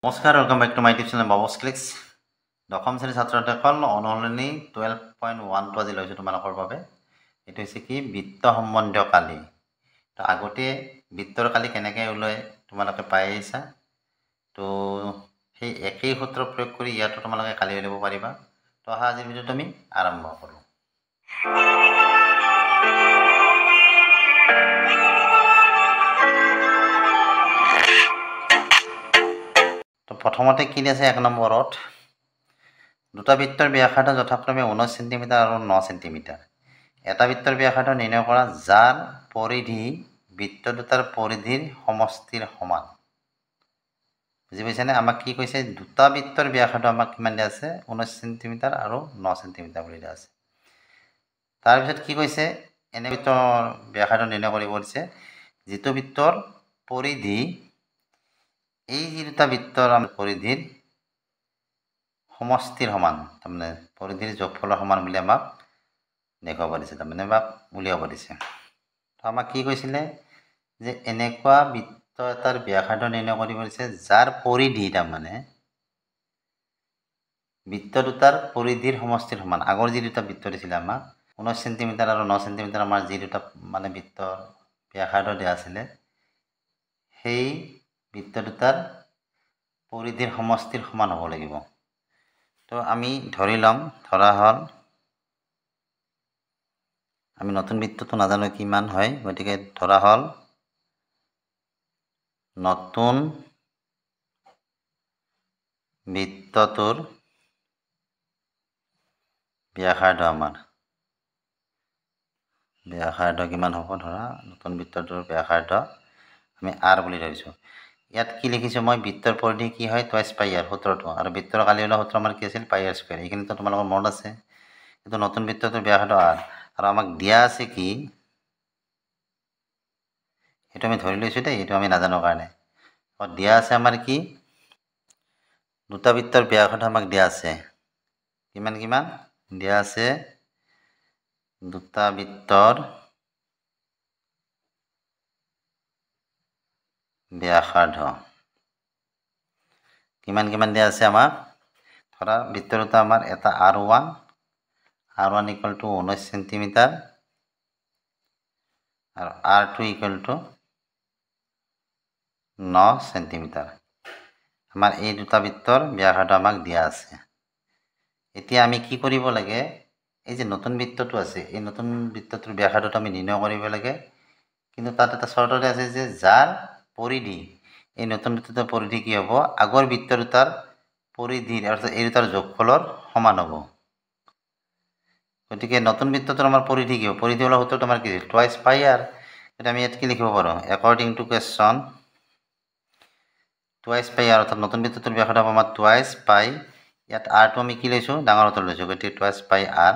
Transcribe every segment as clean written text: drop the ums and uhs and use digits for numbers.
নমস্কাৰ, welcome back to my tube channel Babu's clicks. দশম শ্ৰেণীৰ ছাত্ৰ ছাত্ৰীসকল, অনুশীলনী 12.1টো আজি লৈছোঁ তোমালোকৰ বাবে। এইটো হৈছে কি বৃত্ত সম্বন্ধীয় কালি। তো আগতে বৃত্তৰ কালি কেনেকৈ ওলাই তোমালোকে পাই আহিছা। তো সেই একেই সূত্ৰ প্ৰয়োগ কৰি ইয়াতো তোমালোকে কালি উলিয়াব পাৰিবা। তো অহা আজিৰ ভিডিঅ'টো আমি আৰম্ভ কৰোঁ। তো প্ৰথমতে কি আছে, 1 নম্বৰত দুটা বৃত্তৰ ব্যাসাৰ্ধ যথাক্ৰমে 19 সেন্টিমিটাৰ আৰু 9 সেন্টিমিটাৰ। এটা বৃত্তৰ ব্যাসাৰ্ধ নিৰ্ণয় কৰা যাৰ পৰিধি বৃত্ত দুটাৰ পৰিধিৰ সমষ্টিৰ সমান। বুজি পাইছানে? আমাক কি কৈছে, দুটা বৃত্তৰ ব্যাসাৰ্ধ আমাক কিমান দিয়া আছে, 19 সেন্টিমিটাৰ আৰু 9 সেন্টিমিটাৰ বুলি দিয়া আছে। তাৰপিছত কি কৈছে, এনে বৃত্তৰ ব্যাসাৰ্ধ নিৰ্ণয় কৰিব দিছে যিটো বৃত্তৰ পৰিধি এই যি দুটা বৃত্তৰ পৰিধিৰ সমষ্টিৰ সমান, তাৰমানে পৰিধিৰ যোগফলৰ সমান বুলি আমাক দেখুৱাব দিছে, তাৰমানে বা উলিয়াব দিছে। তো আমাক কি কৈছিলে যে এনেকুৱা বৃত্ত এটাৰ ব্যাসাৰ্ধ নিৰ্ণয় কৰিব দিছে যাৰ পৰিধি তাৰমানে বৃত্ত দুটাৰ পৰিধিৰ সমষ্টিৰ সমান। আগৰ যি দুটা বৃত্ত দিছিলে আমাক 19 সেন্টিমিটাৰ আৰু 9 সেন্টিমিটাৰ, আমাৰ যি দুটা মানে বৃত্তৰ ব্যাসাৰ্ধ দিয়া আছিলে, সেই বৃত্ত দুটাৰ পৰিধিৰ সমষ্টিৰ সমান হ'ব লাগিব। তো আমি ধৰি ল'ম, ধৰা হ'ল আমি নতুন বৃত্তটো নাজানো কিমান হয়, গতিকে ধৰা হ'ল নতুন বৃত্তটোৰ ব্যাসাৰ্ধ কিমান হ'ব, ধৰা নতুন বৃত্তটোৰ ব্যাসাৰ্ধ আমি R বুলি ধৰিছোঁ। ইয়াত কি লিখিছোঁ মই, বৃত্তৰ পৰিধি কি হয়, টুৱাইচ পাই R সূত্ৰটো, আৰু বৃত্তৰ কালি ওলোৱা সূত্ৰ আমাৰ কি আছিল, পাই R স্কুৱেৰ। এইখিনিতো তোমালোকৰ মনত আছে। কিন্তু নতুন বৃত্তটোৰ ব্যাসাৰ্ধ R, আৰু আমাক দিয়া আছে কি, সেইটো আমি ধৰি লৈছোঁ দেই, এইটো আমি নাজানো কাৰণে। দিয়া আছে আমাৰ কি, দুটা বৃত্তৰ ব্যাসাৰ্ধ আমাক দিয়া আছে কিমান কিমান দিয়া আছে, দুটা বৃত্তৰ ব্যাসাৰ্ধ কিমান কিমান দিয়া আছে আমাক। ধৰা বৃত্ত দুটা আমাৰ এটা R1 ইকুৱেল টু 19 সেন্টিমিটাৰ আৰু R2 ইকুৱেল টু 9 সেন্টিমিটাৰ। আমাৰ এই দুটা বৃত্তৰ ব্যাসাৰ্ধ আমাক দিয়া আছে। এতিয়া আমি কি কৰিব লাগে, এই যে নতুন বৃত্তটো আছে, এই নতুন বৃত্তটোৰ ব্যাসাৰ্ধটো আমি নিৰ্ণয় কৰিব লাগে। কিন্তু তাত এটা চৰ্ততে আছে যে যাৰ পৰিধি, এই নতুন বৃত্তটোৰ পৰিধি কি হ'ব, আগৰ বৃত্ত দুটাৰ পৰিধিৰ অৰ্থাৎ এই দুটাৰ যোগফলৰ সমান হ'ব। গতিকে নতুন বৃত্তটোৰ আমাৰ পৰিধি কি হ'ব, পৰিধি ওলোৱা সূত্ৰটো আমাৰ কি আছিল, টুৱাইচ পাই R। এতিয়া আমি ইয়াত কি লিখিব পাৰোঁ, একৰ্ডিং টু কুৱেশ্যন টুৱাইচ পাই R, অৰ্থাৎ নতুন বৃত্তটোৰ ব্যাসাৰ্ধ হ'ব আমাৰ টুৱাইচ পাই, ইয়াত আৰটো আমি কি লৈছোঁ, ডাঙৰ সূত্ৰ লৈছোঁ, গতিকে টুৱাইচ পাই R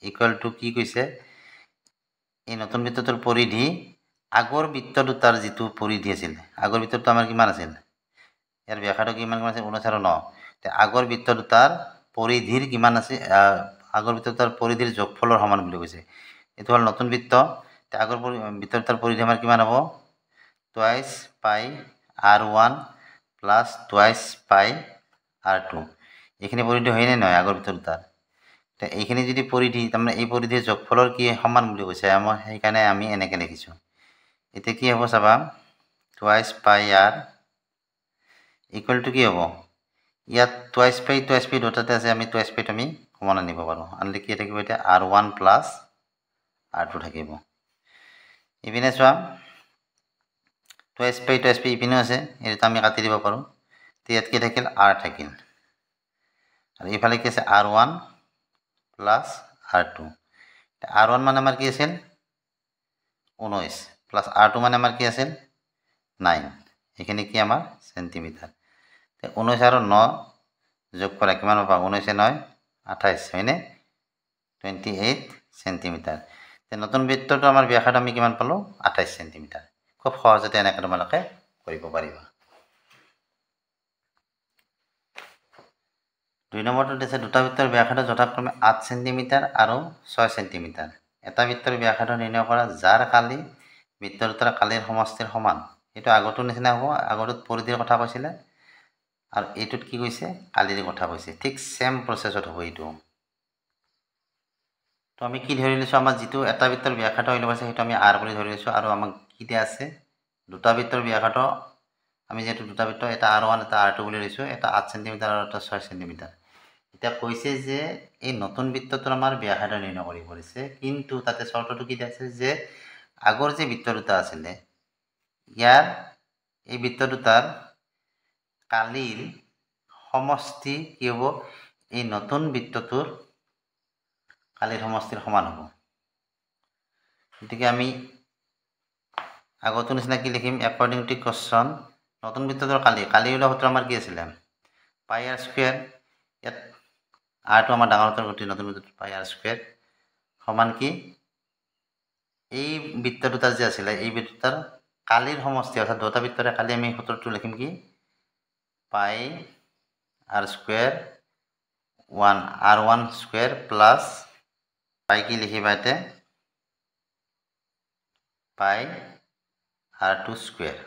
ইকুৱেল টু কি কৈছে, এই নতুন বৃত্তটোৰ পৰিধি আগৰ বৃত্ত দুটাৰ যিটো পৰিধি আছিল, আগৰ বৃত্তটো আমাৰ কিমান আছিল, ইয়াৰ ব্যাসাৰ্ধ কিমান আছিল, 19 আৰু 9। আগৰ বৃত্ত দুটাৰ পৰিধিৰ কিমান আছে, আগৰ বৃত্ত দুটাৰ পৰিধিৰ যোগফলৰ সমান বুলি কৈছে। এইটো হ'ল নতুন বৃত্ত, আগৰ বৃত্ত দুটাৰ পৰিধি আমাৰ কিমান হ'ব, টুৱাইচ পাই R1 প্লাছ টুৱাইচ পাই R2। এইখিনি পৰিধি হয়নে নহয় আগৰ বৃত্ত দুটাৰ। এইখিনি যদি পৰিধি, তাৰমানে এই পৰিধিৰ যোগফলৰ কি সমান বুলি কৈছে, আমাৰ সেইকাৰণে আমি এনেকৈ লিখিছোঁ। এতিয়া কি হ'ব চাবা, টুৱাইচ পাই R ইকুৱেল টু কি হ'ব, ইয়াত টুৱাইচ পাই দুটাতে আছে, আমি টুৱাইচ পাইটো আমি কমন আনিব পাৰোঁ, আনলি কি থাকিব এতিয়া R1 প্লাছ R2 থাকিব। ইপিনে চোৱা, টুৱাইচ পাই ইপিনেও আছে, এইটো আমি কাটি দিব পাৰোঁ। ইয়াত কি থাকিল, R থাকিল, আৰু এইফালে কি আছে R1 প্লাছ R2। R1 মানে আমাৰ কি আছিল 19 প্লাছ R2 মানে আমাৰ কি আছিল 9। এইখিনি কি আমাৰ সেন্টিমিটাৰ। 19 আৰু 9 যোগ কৰা কিমান পাবা, 19 9 28 হয়নে, 28 সেন্টিমিটাৰ। নতুন বৃত্তটো আমাৰ ব্যাসাৰ্ধ আমি কিমান পালোঁ, 28 সেন্টিমিটাৰ। খুব সহজতে এনেকৈ তোমালোকে কৰিব পাৰিবা। 2 নম্বৰটো দিছে দুটা বৃত্তৰ ব্যাসাৰ্ধ যথাক্ৰমে 8 সেন্টিমিটাৰ আৰু 6 সেন্টিমিটাৰ। এটা বৃত্তৰ ব্যাসাৰ্ধ নিৰ্ণয় কৰা যাৰ কালি বৃত্ত দুটাৰ কালিৰ সমষ্টিৰ সমান। এইটো আগৰটোৰ নিচিনা হ'ব, আগৰটোত পৰিধিৰ কথা কৈছিলে, আৰু এইটোত কি কৈছে কালিৰ কথা কৈছে ঠিক সেম প্ৰসেছত হ'ব এইটো তো আমি কি ধৰি লৈছো আমাৰ যেটো এটা বৃত্তৰ ব্যাসাৰ্ধ হৈ আছে সেইটো আমি r বুলি ধৰি লৈছো আৰু আমাক কি দিয়া আছে দুটা বৃত্তৰ ব্যাসাৰ্ধ আমি যেটো দুটা বৃত্ত এটা r1 এটা r2 বুলি লৈছো এটা 8 cm আৰু এটা 6 cm এটা কৈছে যে এই নতুন বৃত্তটোৰ আমাৰ ব্যাসাৰ্ধ নিৰ্ণয় কৰি পৰিছে কিন্তু তাতে শৰ্তটো কি আছে যে আগৰ যে বৃত্ত দুটা আছিল ইয়াৰ এই বৃত্ত দুটাৰ কালিৰ সমষ্টি কি হ'ব এই নতুন বৃত্তটোৰ কালিৰ সমষ্টিৰ সমান হ'ব গতিকে আমি আগতো নিচিনা কি লিখিম according to question নতুন বৃত্তটোৰ কালি হলে সূত্ৰ আমাৰ কি আছিল পাই r স্কয়াৰ ইয়াত r টো আমাৰ ডাঙৰ হাতৰ গতি নতুন বৃত্তটো পাই r স্কয়াৰ সমান কি এই বৃত্ত দুটা যে আছিল এই বৃত্তৰ কালিৰ সমষ্টি অৰ্থাৎ দুটা বৃত্তৰে কালি আমি সূত্ৰটো লিখিম কি পাই r square 1 r1 square plus পাই কি লিখিবা এতে পাই r2 স্কয়াৰ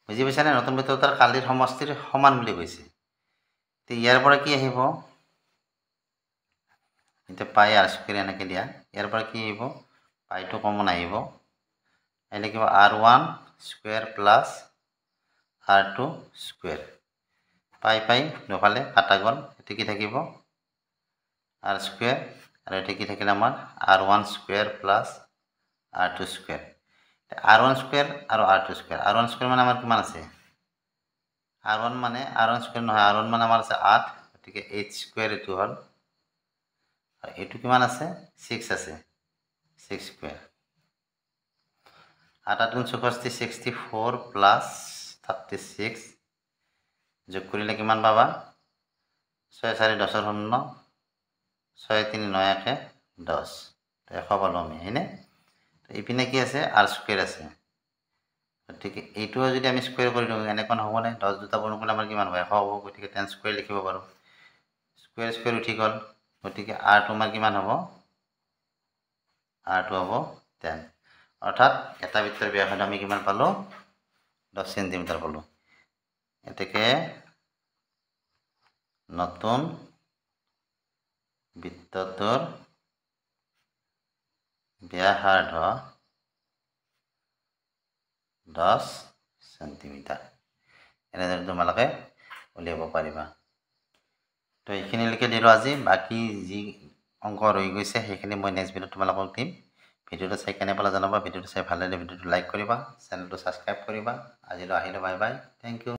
বুজি পাইছা না নতুন বৃত্তটোৰ কালিৰ সমষ্টিৰ সমান বুলি কৈছে তে ইয়াৰ পৰা কি আহিব এটা পাই r স্কয়াৰ এনেকে দিয়া ইয়াৰ পৰা কি আহিব পাইটো কমন আহিব আহিলে কিবা r1 square plus r2 square পাই দুফালে কাটা গল এতে কি থাকিব r স্কয়াৰ আৰু এতে কি থাকিল আমাৰ r1 square plus r2 square r1 square আৰু r2 স্কয়াৰ r1 স্কয়াৰ মানে আমাৰ কিমান আছে r1 মানে r1 স্কয়াৰ নহয় r1 মানে আমাৰ আছে 8 গতিকে h স্কয়াৰ এটো হল আৰু এটো কিমান আছে 6 আছে 6 স্কয়াৰ 8 গুণ 64 64 প্লাস 36 যোগ কৰিলে কিমান পাবা 6 4 10 এর 9 6 3 9 1 10 তো 100 পালো আমি হয়নে তো ইপিনে কি আছে r স্কয়ার আছে গতিকে এইটো যদি আমি স্কয়ার কৰি দিও এনেকন হ'ব না 10 দুটা পূৰণ কৰিলে আমাৰ কিমান হ'ব 100 হ'ব গতিকে 10 স্কয়াৰ লিখিব পাৰো স্কয়াৰ স্কয়াৰ উঠি গল গতিকে r2 আমাৰ কিমান হ'ব r2 হ'ব 10 অৰ্থাৎ এটা বৃত্তৰ ব্যাসাৰ্ধ আমি কিমান পালো 10 cm পালো এতেকে নতুন বৃত্তটোৰ ব্যাসাৰ্ধ 10 cm এনেদৰে তোমালোকে উলিয়াব পাৰিবা তো এইখিনি লিখি দিলো আজি বাকি যি অংক ৰৈ গৈছে সেইখিনি মই নেক্সট ভিডিঅ তোমালোকক দিম ভিডিঅটো চাই কেনে পালা জানাবা ভিডিঅটো চাই ভাল লাগিলে ভিডিঅটো লাইক কৰিবা চেনেলটো সাবস্ক্ৰাইব কৰিবা আজিলৈ আহিলো বাই বাই থ্যাংক ইউ